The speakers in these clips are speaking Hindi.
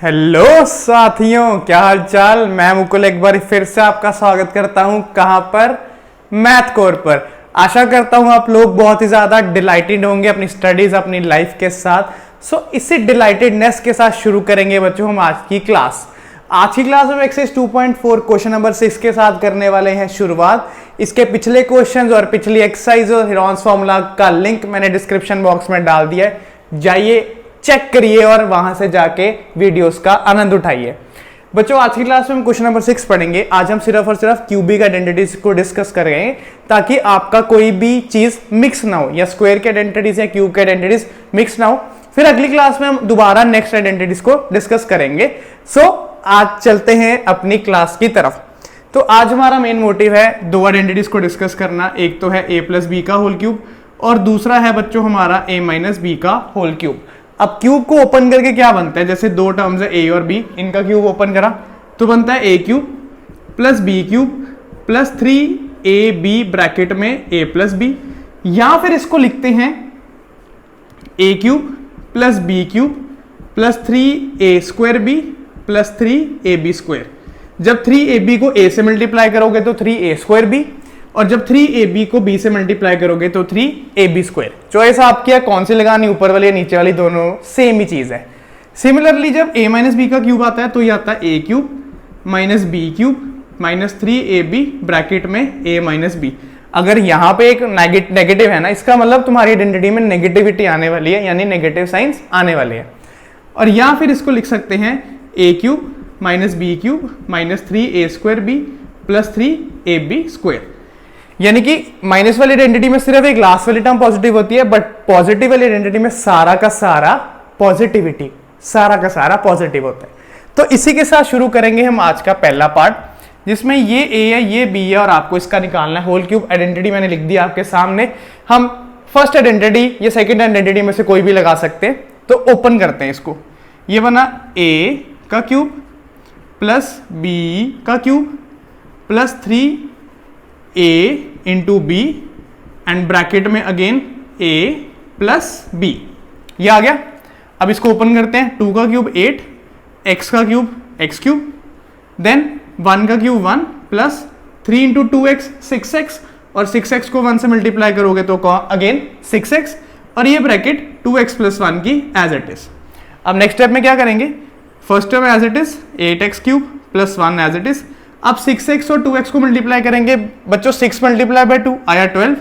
हेलो साथियों, क्या हाल चाल। मैं मुकुल एक बार फिर से आपका स्वागत करता हूं। कहां पर? मैथ कोर पर। आशा करता हूं आप लोग बहुत ही ज्यादा डिलाइटेड होंगे अपनी स्टडीज अपनी लाइफ के साथ। इसी डिलाइटेडनेस के साथ शुरू करेंगे बच्चों हम आज की क्लास। आज की क्लास में एक्सरसाइज 2.4 क्वेश्चन नंबर 6 के साथ करने वाले हैं शुरुआत। इसके पिछले क्वेश्चंस और पिछली एक्सरसाइज और हेरॉन्स फॉर्मूला का लिंक मैंने डिस्क्रिप्शन बॉक्स में डाल दिया है, जाइए चेक करिए और वहां से जाके वीडियोस का आनंद उठाइए। बच्चों आज की क्लास में हम क्वेश्चन नंबर 6 पढ़ेंगे। आज हम सिर्फ और सिर्फ क्यूबिक आइडेंटिटीज को डिस्कस कर रहे हैं ताकि आपका कोई भी चीज मिक्स ना हो, या स्क्वायर के आइडेंटिटीज या क्यूब के आइडेंटिटीज मिक्स ना हो। फिर अगली क्लास में हम दोबारा नेक्स्ट आइडेंटिटीज को डिस्कस करेंगे। आज चलते हैं अपनी क्लास की तरफ। तो आज हमारा मेन मोटिव है दो आइडेंटिटीज को डिस्कस करना। एक तो है a प्लस बी का होल क्यूब और दूसरा है बच्चों हमारा a माइनस बी का होल क्यूब। अब क्यूब को ओपन करके क्या बनता है, जैसे दो टर्म्स है a और b, इनका क्यूब ओपन करा तो बनता है a cube plus B cube plus 3ab bracket में a प्लस बी, या फिर इसको लिखते हैं a cube plus B cube plus 3a square B plus 3ab square. जब 3ab को a से मल्टीप्लाई करोगे तो 3a स्क्वायर b, और जब 3ab को b से मल्टीप्लाई करोगे तो 3ab स्क्वायर। चॉइस आपकी है कौन सी लगानी, ऊपर वाली या नीचे वाली, दोनों सेम ही चीज है। सिमिलरली जब a माइनस बी का क्यूब आता है तो ये आता है a cube minus B cube minus 3ab bracket में a माइनस बी। अगर यहाँ पे एक नेगेटिव है ना, इसका मतलब तुम्हारी आइडेंटिटी में नेगेटिविटी आने वाली है, यानी नेगेटिव साइंस आने वाले हैं। और या फिर इसको लिख सकते हैं a cube minus B cube minus 3a square B plus 3ab square. यानी कि माइनस वाली आइडेंटिटी में सिर्फ एक लास्ट वाली टर्म पॉजिटिव होती है, बट पॉजिटिव वाली आइडेंटिटी में सारा का सारा पॉजिटिव होता है। तो इसी के साथ शुरू करेंगे हम आज का पहला पार्ट, जिसमें ये a है ये b है और आपको इसका निकालना है होल क्यूब। आइडेंटिटी मैंने लिख दिया आपके सामने। हम फर्स्ट आइडेंटिटी या सेकंड आइडेंटिटी में से कोई भी लगा सकते हैं। तो ओपन करते हैं इसको। ये बना a का क्यूब प्लस b का cube plus 3a into b and bracket में अगेन a प्लस b। ये आ गया। अब इसको ओपन करते हैं। 2 का क्यूब 8, x का क्यूब x क्यूब, देन 1 का cube 1 plus 3 into 2x 6x, और 6x को 1 से मल्टीप्लाई करोगे तो अगेन 6x, और ये ब्रैकेट 2x प्लस 1 की एज इट इज। अब नेक्स्ट स्टेप में क्या करेंगे, first term as it is 8x cube plus 1 as it is. अब 6x और 2x को मल्टीप्लाई करेंगे बच्चों, 6 मल्टीप्लाई बाय 2 आया 12,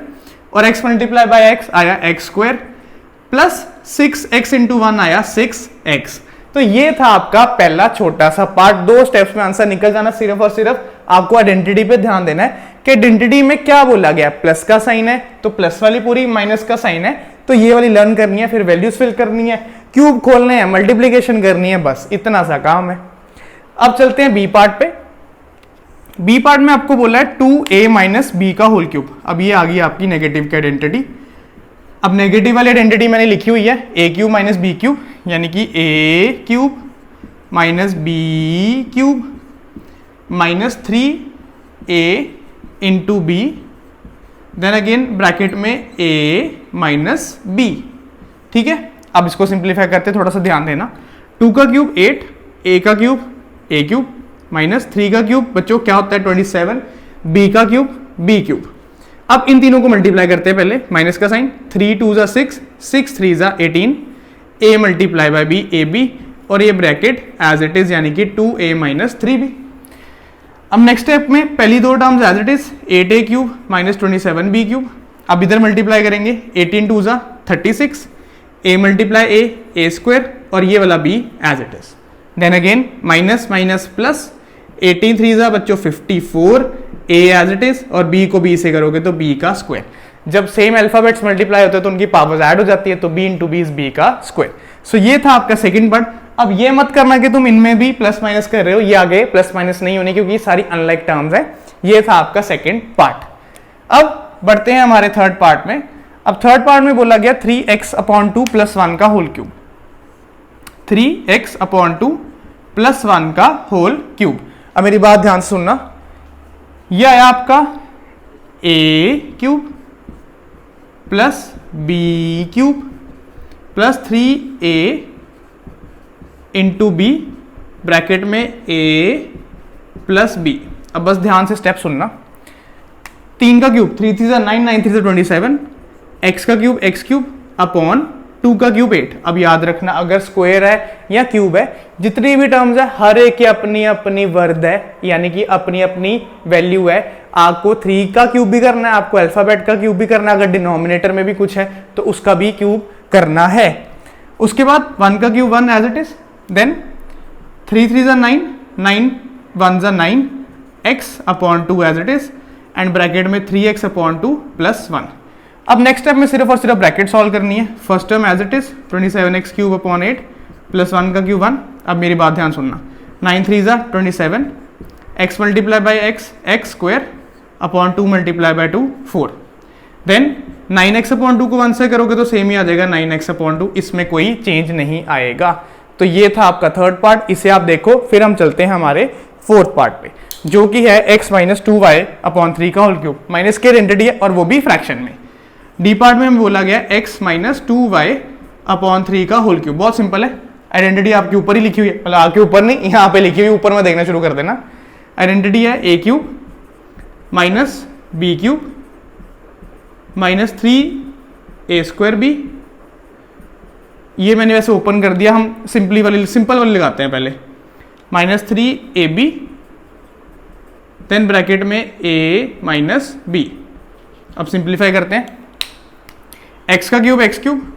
और x मल्टीप्लाई बाय x आया x square, plus 6x into 1 आया 6x। तो ये था आपका पहला छोटा सा पार्ट। 2 स्टेप्स में आंसर निकल जाना। सिर्फ और सिर्फ आपको आइडेंटिटी पे ध्यान देना है कि आइडेंटिटी में क्या बोला गया, प्लस का साइन है तो प्लस वाली पूरी, माइनस का साइन है तो ये वाली लर्न करनी है, फिर वैल्यूज फिल करनी है, क्यूब खोलने हैं, मल्टीप्लीकेशन करनी है, बस इतना सा काम है। अब चलते हैं बी पार्ट पे। बी पार्ट में आपको बोला है 2a माइनस बी का होल क्यूब। अब ये आ गई आपकी नेगेटिव की आइडेंटिटी। अब नेगेटिव वाली आइडेंटिटी मैंने लिखी हुई है a cube minus B cube, यानी कि a cube minus B cube minus 3a into b, then again bracket में a माइनस b। ठीक है, अब इसको सिंप्लीफाई करते थोड़ा सा ध्यान देना। 2 का क्यूब 8, a का क्यूब a क्यूब माइनस 3 का क्यूब बच्चों क्या होता है 27, b का क्यूब b क्यूब। अब इन तीनों को मल्टीप्लाई करते हैं पहले, माइनस का साइन, 3 2 जा 6, 6 3 जा 18, a multiply by b ab, और ये ब्रैकेट एज इट इज यानी कि 2a माइनस 3b। अब नेक्स्ट स्टेप में पहली दो terms as it is 8a cube minus 27b cube. अब इधर मल्टीप्लाई करेंगे, 18 2 जा 36, a मल्टीप्लाई a स्क्वायर, और ये वाला b as it is. Then again minus minus plus, 18 3 जा बच्चों 54, a एज इट इज, और b को b से करोगे तो b का स्क्वायर। जब सेम अल्फाबेट्स मल्टीप्लाई होते हैं तो उनकी पावर्स ऐड हो जाती है, तो b into b is b का स्क्वायर। सो ये था आपका सेकंड पार्ट। अब ये मत करना कि तुम इनमें भी प्लस माइनस कर रहे हो, ये आगे प्लस माइनस नहीं होने, क्योंकि सारी अनलाइक टर्म्स है। ये था आपका सेकंड पार्ट। अब बढ़ते हैं हमारे थर्ड पार्ट में। अब थर्ड पार्ट में बोला गया 3x अपॉन 2 प्लस 1 का whole cube. 3x upon 2 plus 1 का होल क्यूब। अब मेरी बात ध्यान से सुनना, यह आया आपका a cube plus b cube plus 3a into b bracket में a प्लस b। अब बस ध्यान से स्टेप सुनना, 3 का क्यूब 3 3 9 9 3 27, x का क्यूब x क्यूब अपॉन 2 का क्यूब 8। अब याद रखना अगर स्क्वायर है या क्यूब है, जितनी भी टर्म्स है हर एक की अपनी अपनी वर्द है, यानी कि अपनी अपनी वैल्यू है। आपको 3 का क्यूब भी करना है, आपको अल्फाबेट का क्यूब भी करना है, अगर डिनोमिनेटर में भी कुछ है तो उसका भी क्यूब करना है। उसके बाद 1 का cube 1 as it is, then 3 3 9 9 1 9 x upon 2 as it is, and bracket में 3x अपॉन 2 प्लस 1। अब नेक्स्ट स्टेप में सिर्फ और सिर्फ ब्रैकेट सॉल्व करनी है। First term as it is 27x cube upon 8 plus 1 का क्यूब 1। अब मेरी बात ध्यान सुनना, 9 3 27, x multiply by x square upon 2 multiply by 2 4। Then 9x upon 2 को 1 से करोगे तो सेम ही आ जाएगा 9x अपॉन 2, इसमें कोई चेंज नहीं आएगा। तो ये था आपका थर्ड पार्ट, इसे आप देखो। फिर हम चलते हैं हमारे फोर्थ पार्ट पे, जो कि है x माइनस 2y अपॉन 3 का होल क्यूब। माइनस की आइडेंटिटी है और वो भी फ्रैक्शन में। डी पार्ट में बोला गया x माइनस 2y अपॉन 3 का होल क्यूब। बहुत सिंपल है, आइडेंटिटी आपके ऊपर ही लिखी हुई है, मतलब आपके ऊपर नहीं, यहाँ पे लिखी हुई, ऊपर में देखना शुरू कर देना। आइडेंटिटी है a cube minus b cube minus 3a square b। ये मैंने वैसे ओपन कर दिया, हम सिंपल वाली लगाते हैं पहले, माइनस 3ab, देन ब्रैकेट में a माइनस b। अब सिंप्लीफाई करते हैं, x का क्यूब x क्यूब,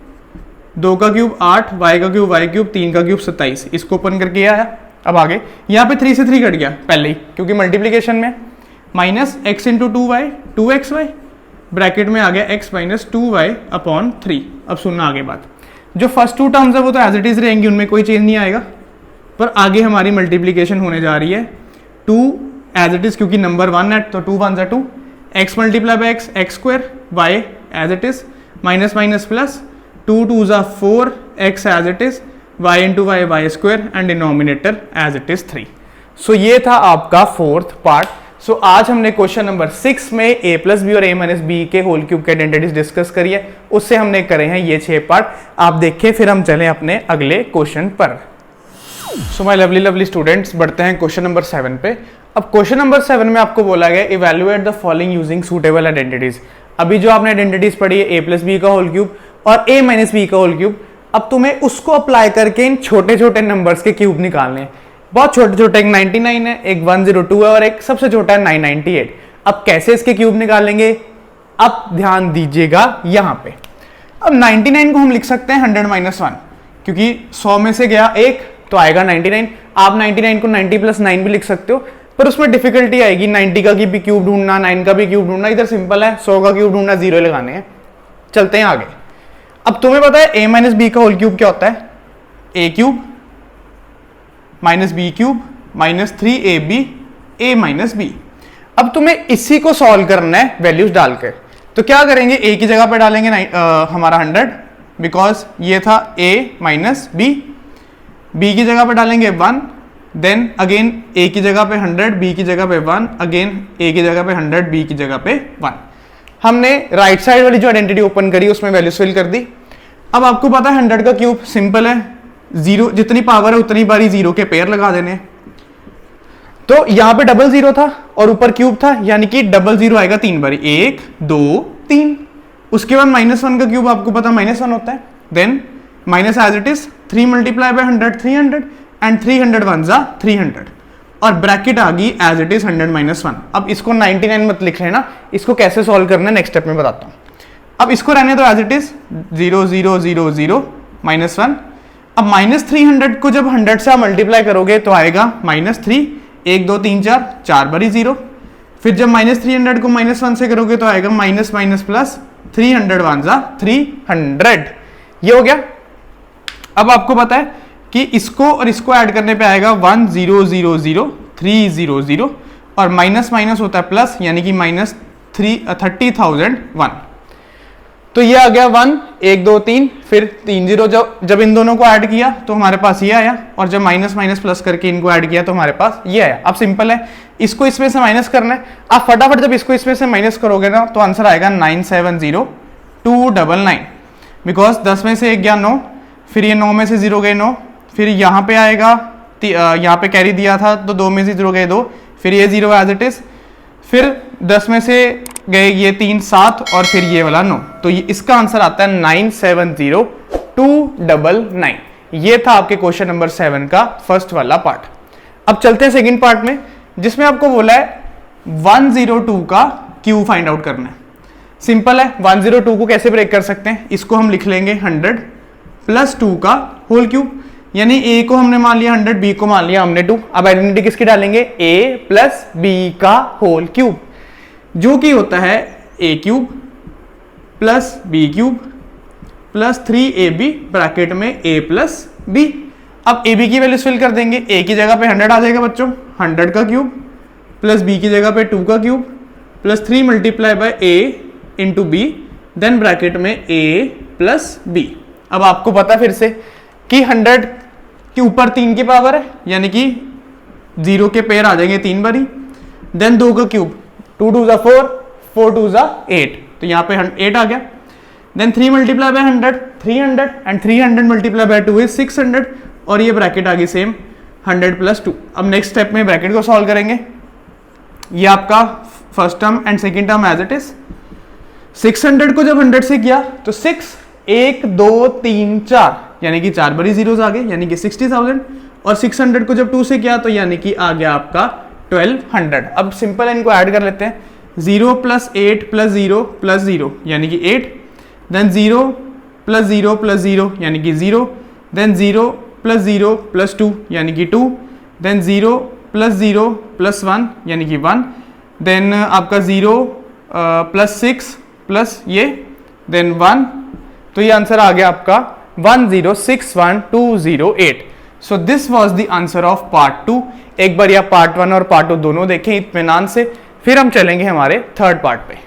2 का क्यूब 8, y का क्यूब y क्यूब, 3 का क्यूब 27, इसको ओपन करके आया। अब आगे यहाँ पे 3 से 3 कट गया पहले ही क्योंकि मल्टीप्लीकेशन में, minus x into 2y 2xy, bracket में आ गया x माइनस 2y अपॉन 3। अब सुनना आगे बात, जो फर्स्ट 2 टर्म्स है वो तो एज इट इज रहेंगी, उनमें कोई चेंज नहीं आएगा, पर आगे हमारी मल्टीप्लीकेशन होने जा रही है 2 एज इट इज, क्योंकि नंबर 1 है तो 2 1 2, x multiply by x square, y as it is, minus minus plus, 2 2 4, x as it is, y into y square, and denominator as it is 3। So ये था आपका फोर्थ पार्ट। सो आज हमने क्वेश्चन नंबर 6 में a प्लस बी और a माइनस बी के होल क्यूब के आइडेंटिटीज डिस्कस करी है, उससे हमने करे हैं ये 6 पार्ट। आप देखें, फिर हम चलें अपने अगले क्वेश्चन पर। सो माय लवली स्टूडेंट्स, बढ़ते हैं क्वेश्चन नंबर 7 पे। अब क्वेश्चन नंबर 7 में आपको बोला गया evaluate the following using suitable identities. अभी जो आपने आइडेंटिटीज पढ़ी है a प्लस बी का होल क्यूब और a माइनस बी का होल क्यूब, अब तुम्हें उसको अप्लाई करके इन छोटे छोटे नंबर्स के क्यूब निकालने हैं। बहुत छोटे छोटे, एक 99 है, एक 102 है और एक सबसे छोटा है 998। अब कैसे इसके क्यूब निकालेंगे, अब ध्यान दीजिएगा यहाँ पे। अब 99 को हम लिख सकते हैं 100 माइनस 1, क्योंकि 100 में से गया एक तो आएगा 99। आप 99 को 90 प्लस 9 भी लिख सकते हो, पर उसमें डिफिकल्टी आएगी, 90 का भी क्यूब ढूंढना, 9 का भी क्यूब ढूंढना। इधर सिंपल है, 100 का क्यूब ढूंढना, 0 लगाने हैं। चलते हैं आगे। अब तुम्हें पता है a माइनस बी का होल क्यूब क्या होता है, a cube minus B cube minus 3ab a minus b. अब तुम्हें इसी को सॉल्व करना है वैल्यूज डालकर, तो क्या करेंगे, a की जगह पे डालेंगे हमारा 100, बिकॉज ये था a माइनस बी। b की जगह पे डालेंगे 1, देन अगेन a की जगह पे 100, b की जगह पे 1, अगेन a की जगह पे 100, b की जगह पे 1। हमने राइट साइड वाली जो आइडेंटिटी ओपन करी उसमें वैल्यूज फिल कर दी। अब आपको पता है 100 का क्यूब सिंपल है, 0 जितनी पावर है उतनी बारी 0 के पेयर लगा देने। तो यहाँ पे डबल 0 था और ऊपर क्यूब था, यानी कि डबल 0 आएगा 3 बारी, 1 2 3। उसके बाद -1 का क्यूब आपको पता -1 होता है, then minus as it is 3 multiply by 100 300, and 300 1 जा 300, और ब्रैकेट आ गई एज इट इज 100 माइनस 1। अब इसको 99 मत लिख लेना, इसको कैसे सॉल्व करना है नेक्स्ट स्टेप में बताता हूँ। अब इसको रहने दो एज इट इज 0 0 0 0 -1। अब -300 को जब 100 से आप मल्टीप्लाई करोगे तो आएगा -3, 1 2 3 4, 4 बारी 0। फिर जब -300 को -1 से करोगे तो आएगा माइनस माइनस प्लस, 300 1 जा 300। ये हो गया। अब आपको पता है कि इसको और इसको ऐड करने पे आएगा 1 0 0 0 3 0 0, और माइनस माइनस होता है प्लस, यानी कि -30,001। तो ये आ गया 1 1 2 3, फिर 3 0। जब इन दोनों को ऐड किया तो हमारे पास ये आया, और जब माइनस माइनस प्लस करके इनको ऐड किया तो हमारे पास ये आया। अब सिंपल है, इसको इसमें से माइनस करना है। आप फटाफट जब इसको इसमें से माइनस करोगे ना तो आंसर आएगा 970299, बिकॉज 10 में से 1 गया 9, फिर ये 9 में से 0 गए 9, फिर यहाँ पे आएगा यहाँ पे कैरी दिया था तो 2 में से 0 गए 2, फिर ये 0 एज इट इज, फिर 10 में से गए ये 3 7 और फिर ये वाला 9। तो ये इसका आंसर आता है 970299। ये था आपके क्वेश्चन नंबर 7 का फर्स्ट वाला पार्ट। अब चलते हैं सेकंड पार्ट में, जिसमें आपको बोला है 102 का क्यू फाइंड आउट करना है। सिंपल है, 102 को कैसे ब्रेक कर सकते हैं, इसको हम लिख लेंगे 100 प्लस 2 का होल क्यूब, यानी a को हमने मान लिया 100, b को मान लिया हमने 2। अब आइडेंटिटी किसकी डालेंगे, a प्लस b का होल क्यूब, जो कि होता है a cube plus b cube plus 3ab bracket में a प्लस b। अब ab की वैल्यूज फिल कर देंगे, a की जगह पे 100 आ जाएगा बच्चों, 100 का क्यूब प्लस b की जगह पे 2 का cube plus 3 multiply by a into b, then bracket में a प्लस b। अब आपको पता फिर से कि 100 के ऊपर 3 की पावर है, यानी कि 0 के पेयर आ जाएंगे 3 बारी, देन 2 का क्यूब 2 2 4 4 2 8, तो यहाँ पे 8 आ गया, then 3 multiply by 100 300 and 300 multiply by 2 is 600, और ये ब्रैकेट आ गई सेम 100 प्लस 2। अब नेक्स्ट स्टेप में ब्रैकेट को सॉल्व करेंगे, ये आपका first term and second term as it is. 600 को जब 100 से किया तो 6 1 2 3 4, यानी कि 4 बड़ी जीरोस आ गए, यानी कि 60,000, और 600 को जब 2 से किया तो यानी कि आ गया आपका 1200। अब सिंपल इनको ऐड कर लेते हैं, 0 प्लस 8 प्लस 0 प्लस 0 यानी कि 8, देन 0 प्लस 0 प्लस 0 यानी कि 0, देन 0 प्लस 0 प्लस 2 यानी कि 2, देन 0 प्लस 0 प्लस 1 यानी कि 1, देन आपका 0 प्लस 6 प्लस ये देन 1, तो ये आंसर आ गया आपका 1061208। So this was the answer of part 2। एक बार या पार्ट 1 और पार्ट 2 दोनों देखें इत्मीनान से, फिर हम चलेंगे हमारे थर्ड पार्ट पे।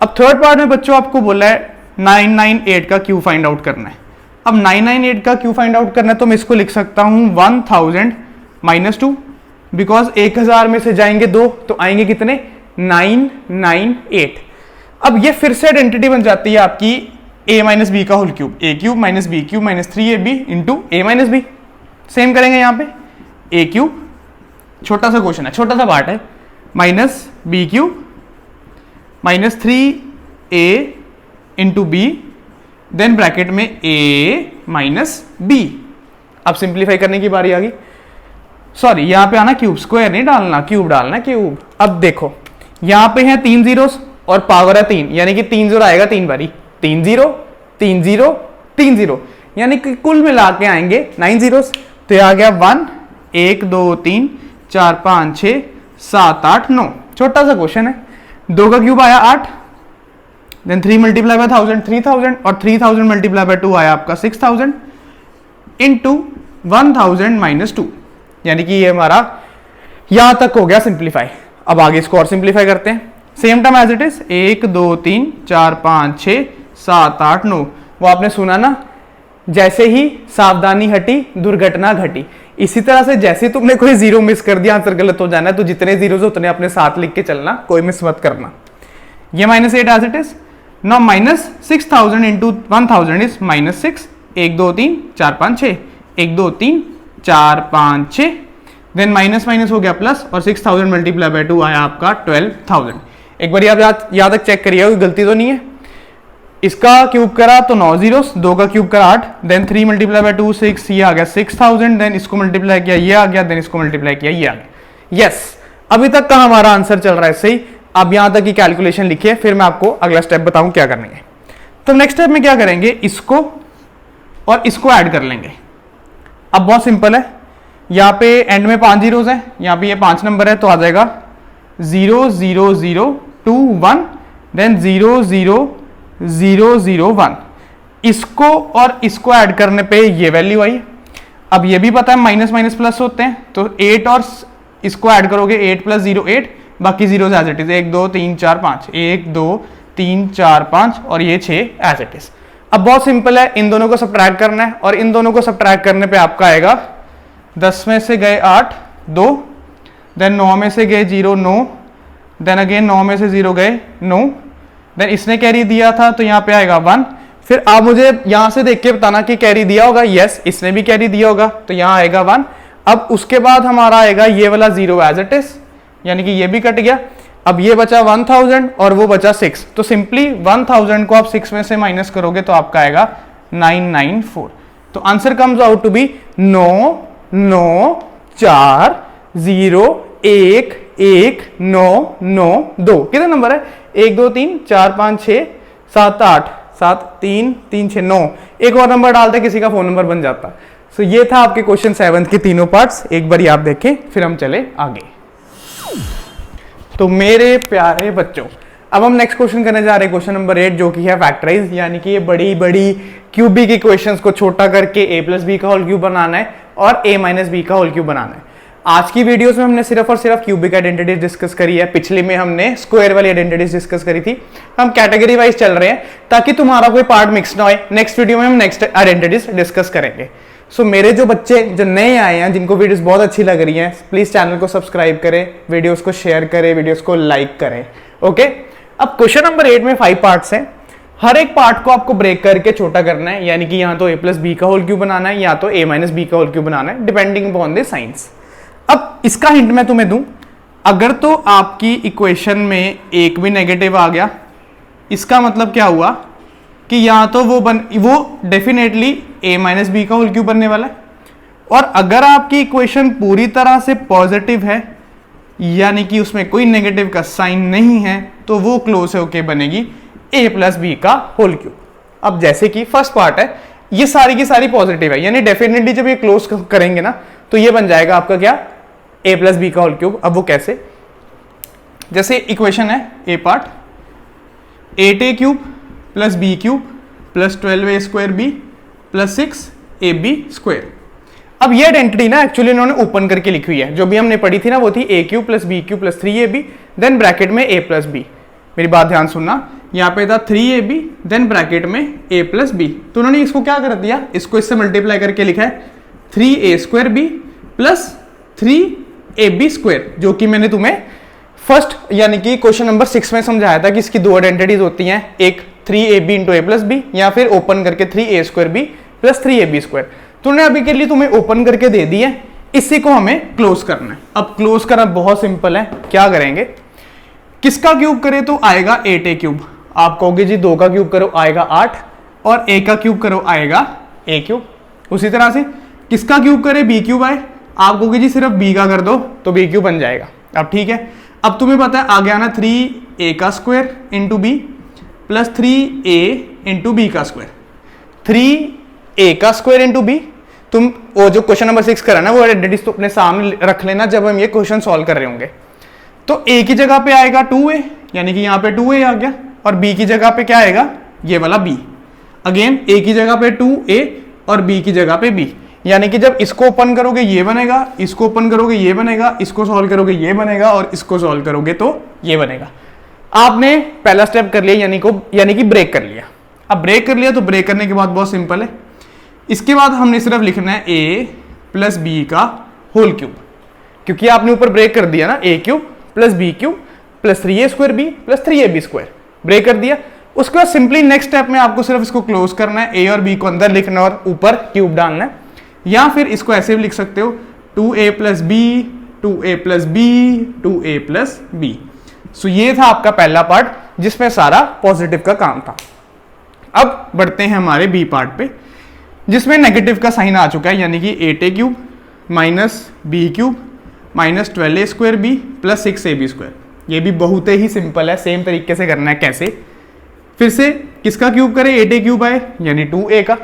अब थर्ड पार्ट में बच्चों आपको बोला है 998 का क्यू फाइंड आउट करना है। अब 998 का क्यू फाइंड आउट करना है तो मैं इसको लिख सकता हूं 1000 माइनस 2, बिकॉज 1000 में से जाएंगे 2 तो आएंगे कितने 998। अब ये फिर से आइडेंटिटी बन जाती है आपकी a माइनस बी का whole cube, a cube minus B cube minus 3ab into a minus b. Same करेंगे यहाँ पे a क्यूब, छोटा सा क्वेश्चन है, छोटा सा पार्ट है, minus B cube minus 3a into b, then bracket में a माइनस b। अब सिंप्लीफाई करने की बारी आ गई, सॉरी यहाँ पे आना क्यूब, स्क्वायर नहीं डालना, क्यूब डालना क्यूब। अब देखो यहाँ पे है 3 जीरोस और पावर है 3, यानी कि 3 जीरो आएगा 3 बारी, 3 0 3 0 3 0, यानी कि कुल मिला के आएंगे 9 जीरोस। तो ये आ गया 1 1 2 3 4 5 6 7 8 9, छोटा सा क्वेश्चन है। 2 का क्यूब आया 8, देन 3 मल्टीप्लाई बाय 1000 3000, और 3000 मल्टीप्लाई बाय 2 आया आपका 6000 इंटू 1000 माइनस 2, यानी कि ये हमारा यहां तक हो गया सिंप्लीफाई। अब आगे इसको और सिंप्लीफाई करते हैं, same time as it is 1 2 3 4 5 6 7 8 9। वो आपने सुना ना, जैसे ही सावधानी हटी दुर्घटना घटी। इसी तरह से जैसे तुमने कोई जीरो मिस कर दिया आंसर गलत हो जाना है, तो जितने जीरो उतने अपने साथ लिख के चलना, कोई मिस मत करना। ये minus 8 as it is. Now minus 6000 into 1000 is minus 6, 1 2 3 4 5 6, 1 2 3 4 5 6, then minus minus हो गया प्लस, और 6000 मल्टीप्लाई बाय 2 आया आपका 12000। एक बार आप यहाँ तक चेक करिए, कोई गलती तो नहीं है। इसका क्यूब करा तो 9 जीरोस, 2 का क्यूब करा 8, देन 3 मल्टीप्लाई बाय 2 6, ये आ गया 6000, देन इसको मल्टीप्लाई किया ये आ गया, देन इसको मल्टीप्लाई किया ये आ गया। यस, अभी तक का हमारा आंसर चल रहा है सही। अब यहां तक की कैलकुलेशन लिखिए, फिर मैं आपको अगला स्टेप बताऊं क्या करनी है। तो नेक्स्ट स्टेप में क्या करेंगे, इसको और इसको ऐड कर लेंगे। अब बहुत सिंपल है, यहाँ पे एंड में 5 जीरोस हैं, यहाँ पे ये 5 नंबर है, तो आ जाएगा 0 0 0 2 1, देन 0 0 0 0 1। इसको और इसको ऐड करने पे ये वैल्यू आई। अब ये भी पता है माइनस माइनस प्लस होते हैं, तो 8 और इसको ऐड करोगे 8 प्लस 0 8, बाकी जीरो एज इट इज 1 2 3 4 5, 1 2 3 4 5 और ये 6 एज इट इज। अब बहुत सिंपल है, इन दोनों को सब्ट्रैक्ट करना है, और इन दोनों को सब्ट्रैक्ट करने पे आपका आएगा 10 में से गए 8 2, देन 9 में से गए 0 9, देन अगेन 9 में से 0 गए 9, देन इसने कैरी दिया था तो यहाँ पे आएगा 1, फिर आप मुझे यहां से देख के बताना कि कैरी दिया होगा, यस इसने भी कैरी दिया होगा, तो यहां आएगा 1। अब उसके बाद हमारा आएगा ये वाला 0 एज इट इज, यानी कि ये भी कट गया। अब ये बचा 1000 और वो बचा 6, तो सिंपली 1000 को आप 6 में से माइनस करोगे तो आपका आएगा 994। तो answer comes out to be 9 9 4 0 1 1 9 9 2। कितने नंबर है? 1 2 3 4 5 6 7 8 7 3 3 6 9। एक और नंबर डालते किसी का फोन नंबर बन जाता। सो ये था आपके क्वेश्चन 7 के तीनों पार्ट्स। एक बार आप देखें फिर हम चले आगे। तो मेरे प्यारे बच्चों, अब हम नेक्स्ट क्वेश्चन करने जा रहे हैं, क्वेश्चन नंबर 8, जो कि है फैक्टराइज, यानी कि ये बड़ी बड़ी क्यूबिक इक्वेशंस को छोटा करके a प्लस बी का होल क्यूब बनाना है और a माइनस बी का होल क्यूब बनाना है। आज की वीडियोस में हमने सिर्फ और सिर्फ क्यूबिक आइडेंटिटीज डिस्कस करी है, पिछले में हमने स्क्वायर वाली आइडेंटिटीज डिस्कस करी थी। हम कैटेगरी वाइज चल रहे हैं ताकि तुम्हारा कोई पार्ट मिक्स ना हो। नेक्स्ट वीडियो में हम नेक्स्ट आइडेंटिटीज डिस्कस करेंगे। सो मेरे जो बच्चे जो नए आए हैं, जिनको वीडियोस बहुत अच्छी लग रही हैं, प्लीज चैनल को सब्सक्राइब करें, वीडियोस को शेयर करें, वीडियोस को लाइक करें। ओके, अब क्वेश्चन नंबर 8 में 5 पार्ट्स हैं। हर एक पार्ट को आपको ब्रेक करके छोटा करना है, यानी कि यहाँ तो a प्लस बी का होल क्यूब बनाना है या तो a माइनस बी का होल क्यूब बनाना है, डिपेंडिंग अपॉन द साइंस। अब इसका हिंट मैं तुम्हें दूं, अगर तो आपकी इक्वेशन में एक भी नेगेटिव आ गया, इसका मतलब क्या हुआ कि यहाँ तो वो डेफिनेटली a माइनस बी का होल क्यूब बनने वाला है। और अगर आपकी इक्वेशन पूरी तरह से पॉजिटिव है, यानी कि उसमें कोई नेगेटिव का साइन नहीं है, तो वो क्लोज होके बनेगी a प्लस बी का होल क्यूब। अब जैसे कि फर्स्ट पार्ट है, ये सारी की सारी पॉजिटिव है, यानी डेफिनेटली जब ये क्लोज करेंगे ना तो ये बन जाएगा आपका क्या, a प्लस बी का होल क्यूब। अब वो कैसे? जैसे इक्वेशन है a part 8a cube plus B cube plus 12a square B plus 6ab square. अब ये आइडेंटिटी ना एक्चुअली इन्होंने ओपन करके लिखी हुई है, जो भी हमने पढ़ी थी ना वो थी a cube plus B cube plus 3ab then bracket में a प्लस बी। मेरी बात ध्यान सुनना, यहाँ पे था 3ab देन ब्रैकेट में a प्लस बी। तो उन्होंने इसको क्या कर दिया, इसको इससे मल्टीप्लाई करके लिखा है 3a square B plus 3ab square, जो कि मैंने तुम्हें फर्स्ट यानी कि क्वेश्चन नंबर 6 में समझाया था कि इसकी दो आइडेंटिटीज होती हैं, एक 3ab into a plus B या फिर ओपन करके 3a square B plus 3ab square. तो उन्होंने अभी के लिए तुम्हें ओपन करके दे दी है, इसी को हमें क्लोज करना है। अब क्लोज करना बहुत सिंपल है, क्या करेंगे, किसका क्यूब करें तो आएगा 8a क्यूब। आप कहोगे जी 2 का क्यूब करो आएगा 8 और a का क्यूब करो आएगा a क्यूब। उसी तरह से किसका क्यूब करे b क्यूब आए, आप कहोगे जी सिर्फ b का कर दो तो b क्यूब बन जाएगा। अब ठीक है, अब तुम्हें पता है आगे आना 3a का square into b plus 3a into b का स्क्वायर, 3a का स्क्वायर इंटू बी। तुम वो जो क्वेश्चन नंबर 6 करा ना वो आइडेंटिटीज तो अपने सामने रख लेना जब हम ये क्वेश्चन सॉल्व कर रहे होंगे। तो a की जगह पे आएगा 2a, यानी कि यहाँ पे 2a आ गया, और b की जगह पे क्या आएगा, ये वाला b। अगेन a की जगह पे 2a और b की जगह पे b, यानी कि जब इसको ओपन करोगे ये बनेगा, इसको ओपन करोगे ये बनेगा, इसको सॉल्व करोगे ये बनेगा और इसको सॉल्व करोगे तो ये बनेगा। आपने पहला स्टेप कर लिया, यानी कि ब्रेक कर लिया। अब ब्रेक कर लिया तो ब्रेक करने के बाद बहुत सिंपल है, इसके बाद हमने सिर्फ लिखना है a प्लस बी का होल क्यूब, क्योंकि आपने ऊपर ब्रेक कर दिया ना, a cube plus B cube plus 3a square B plus 3ab square, break कर दिया। उसके बाद सिंपली नेक्स्ट स्टेप में आपको सिर्फ इसको क्लोज करना है, a और b को अंदर लिखना और ऊपर क्यूब डालना है, या फिर इसको ऐसे भी लिख सकते हो 2a plus B 2a plus B 2a plus B. So ये था आपका पहला पार्ट जिसमें सारा पॉजिटिव का काम था। अब बढ़ते हैं हमारे बी पार्ट पे, जिसमें नेगेटिव का साइन आ चुका है, यानी कि 8a cube minus B cube minus 12a square B plus 6ab square. ये भी बहुत ही सिंपल है, सेम तरीके से करना है। कैसे? फिर से किसका क्यूब करे, 8a क्यूब आए यानी 2a का,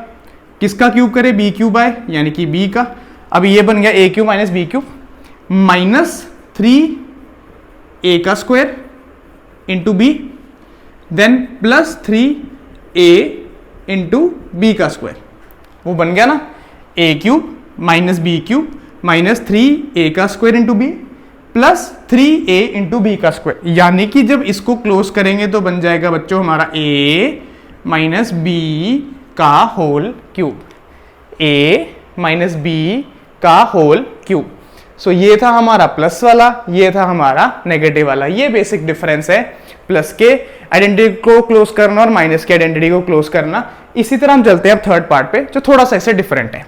किसका क्यूब करे, b क्यूब आए यानी कि b का। अब ये बन गया a cube minus B cube minus 3a का square into b then plus 3a into b का स्क्वायर। वो बन गया ना a cube minus B cube minus 3a का square into b plus 3a into b का स्क्वायर, यानी कि जब इसको क्लोज करेंगे तो बन जाएगा बच्चों हमारा a माइनस बी का whole cube, a minus B का होल क्यूब। सो ये था हमारा प्लस वाला, ये था हमारा नेगेटिव वाला। ये बेसिक डिफरेंस है प्लस के आइडेंटिटी को क्लोज करना और माइनस के आइडेंटिटी को क्लोज करना। इसी तरह हम चलते हैं अब थर्ड पार्ट पे, जो थोड़ा सा इससे डिफरेंट है।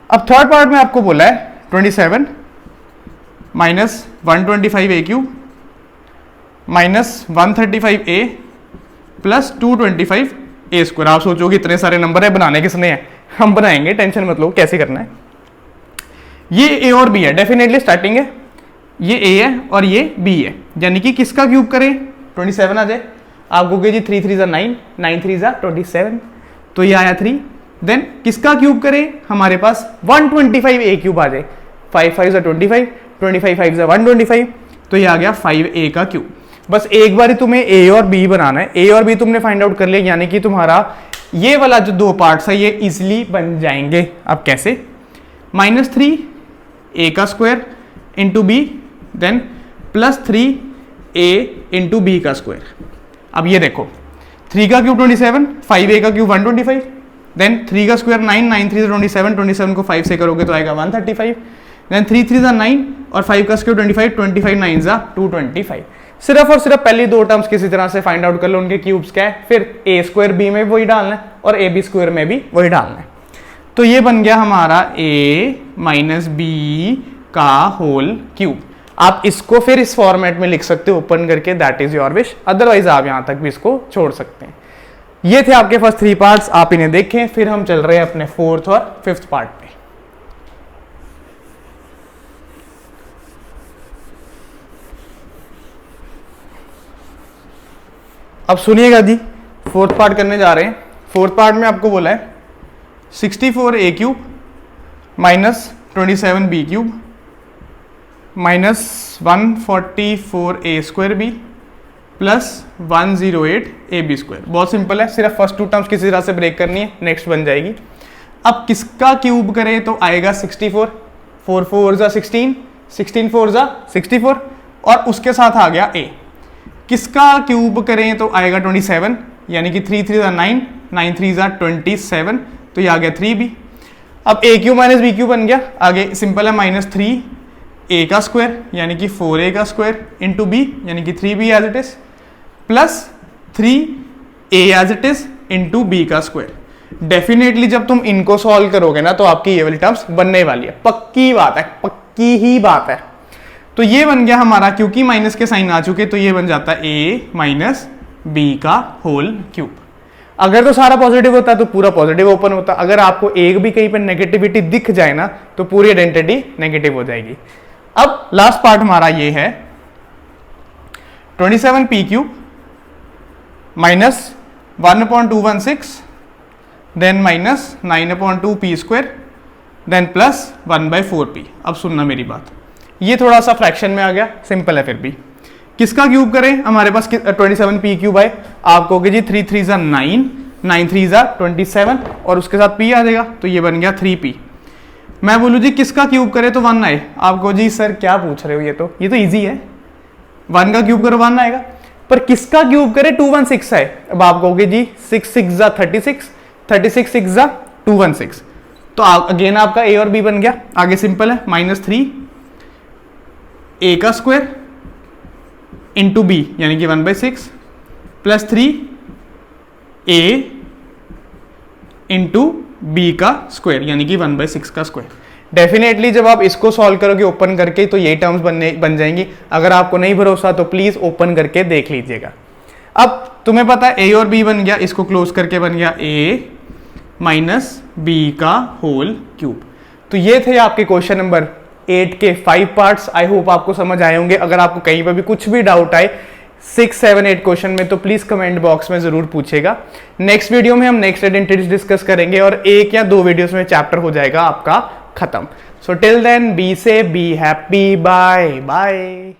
अब थर्ड पार्ट में आपको बोला है 27 minus 125 a³ minus 135 a plus 225 a²। आप सोचोगे इतने सारे नंबर है, बनाने किसने हैं? हम बनाएंगे, टेंशन मत लो कैसे करना है। ये a और b है, डेफिनेटली स्टार्टिंग है, ये a है और ये b है, यानी कि किसका क्यूब करें? 27 आ जाए। आप कहोगे जी 3 3 9, 9 3 27, तो ये आया 3। देन किसका क्यूब करें? हमारे पास 125 a³ आ जाए। 5 5 25, 25 5 125, तो ये आ गया 5a का क्यूब। बस एक बार तुम्हें a और b बनाना है, a और b तुमने फाइंड आउट कर लिया, यानी कि तुम्हारा ये वाला जो दो पार्ट्स है ये इजिली बन जाएंगे। अब कैसे? -3 a का square into b, then +3 a into b का स्क्वायर। अब ये देखो 3 का क्यूब 27, 5a का क्यूब 125, देन 3 का स्क्वायर 9, 9 3 27, 27 को 5 से करोगे तो आएगा 135, देन 3 3 9 और 5 का स्क्वायर 25, 25 9 225। सिर्फ और सिर्फ पहली दो टर्म्स किसी तरह से फाइंड आउट कर लो, उनके क्यूब्स क्या है, फिर a स्क्वायर b में वही डालना है और ab स्क्वायर में भी वही डालना है। तो ये बन गया हमारा a माइनस b का होल क्यूब। आप इसको फिर इस फॉर्मेट में लिख सकते हो ओपन करके, that is your wish, otherwise आप यहां तक भी इसको छोड़ सकते हैं। ये थे आपके फर्स्ट 3 पार्ट्स, आप इन्हें देखें। फिर हम चल रहे हैं अपने 4th और 5th पार्ट पे। अब सुनिएगा जी, 4th पार्ट करने जा रहे हैं। 4th पार्ट में आपको बोला है 64 a³ minus 27 b³ minus 144 a² b plus 108 ab²। बहुत सिंपल है, सिर्फ फर्स्ट 2 टर्म्स किसी तरह से ब्रेक करनी है, नेक्स्ट बन जाएगी। अब किसका क्यूब करें तो आएगा 64, 4 4 16, 16 4 64 और उसके साथ आ गया a। किसका क्यूब करें तो आएगा 27, यानी कि 3 3 9, 9 3 27, तो ये आ गया 3b। अब a³ माइनस b³ बन गया, आगे सिंपल है -3 a का स्क्वायर यानी कि 4a का स्क्वायर इंटू b यानी कि 3b as it is plus 3a as it is into b का स्क्वायर। डेफिनेटली जब तुम इनको सॉल्व करोगे ना तो आपकी ये वाली टर्म्स बनने वाली है, पक्की बात है, पक्की ही बात है। तो ये बन गया हमारा, क्योंकि माइनस के साइन आ चुके तो ये बन जाता है a माइनस b का होल क्यूब। अगर तो सारा पॉजिटिव होता तो पूरा पॉजिटिव ओपन होता, अगर आपको एक भी कहीं पर नेगेटिविटी दिख जाए ना तो पूरी आइडेंटिटी नेगेटिव हो जाएगी। अब लास्ट पार्ट हमारा ये है 27 p³ minus 1.216, then minus 9/2 p², then plus 1/4p। अब सुनना मेरी बात, ये थोड़ा सा फ्रैक्शन में आ गया, सिंपल है फिर भी। किसका क्यूब करें? हमारे पास 27 p³ है, आप कहोगे जी 3 3 9, 9 3 27 और उसके साथ p आ जाएगा, तो ये बन गया 3p। मैं बोलूँ जी किसका क्यूब करें तो 1 आए, आपको जी सर क्या पूछ रहे हो, ये तो इजी है, 1 का क्यूब करो 1 आएगा। पर किसका क्यूब करें 216 है, अब आप कहोगे जी 6 6 36, 36 6 216, तो अगेन आपका a और b बन गया। आगे सिंपल है, -3 a का स्क्वायर इंटू b यानी कि 1/6 प्लस 3 a इंटू b का स्क्वायर यानी कि 1/6 का स्क्वायर। डेफिनेटली जब आप इसको सॉल्व करोगे ओपन करके तो ये टर्म्स बन जाएंगी। अगर आपको नहीं भरोसा तो प्लीज ओपन करके देख लीजिएगा। अब तुम्हें पता है a और b बन गया, इसको क्लोज करके बन गया a माइनस b का होल क्यूब। तो ये थे आपके क्वेश्चन नंबर 8 के 5 पार्ट्स। आई होप आपको समझ आए होंगे। अगर आपको कहीं पर भी कुछ भी डाउट आए 6 7 8 क्वेश्चन में तो प्लीज कमेंट बॉक्स में जरूर पूछेगा। नेक्स्ट वीडियो में हम नेक्स्ट आइडेंटिटीज डिस्कस करेंगे और 1 या 2 वीडियोस में चैप्टर हो जाएगा आपका खत्म। सो टिल देन बी से बी हैप्पी, बाय बाय।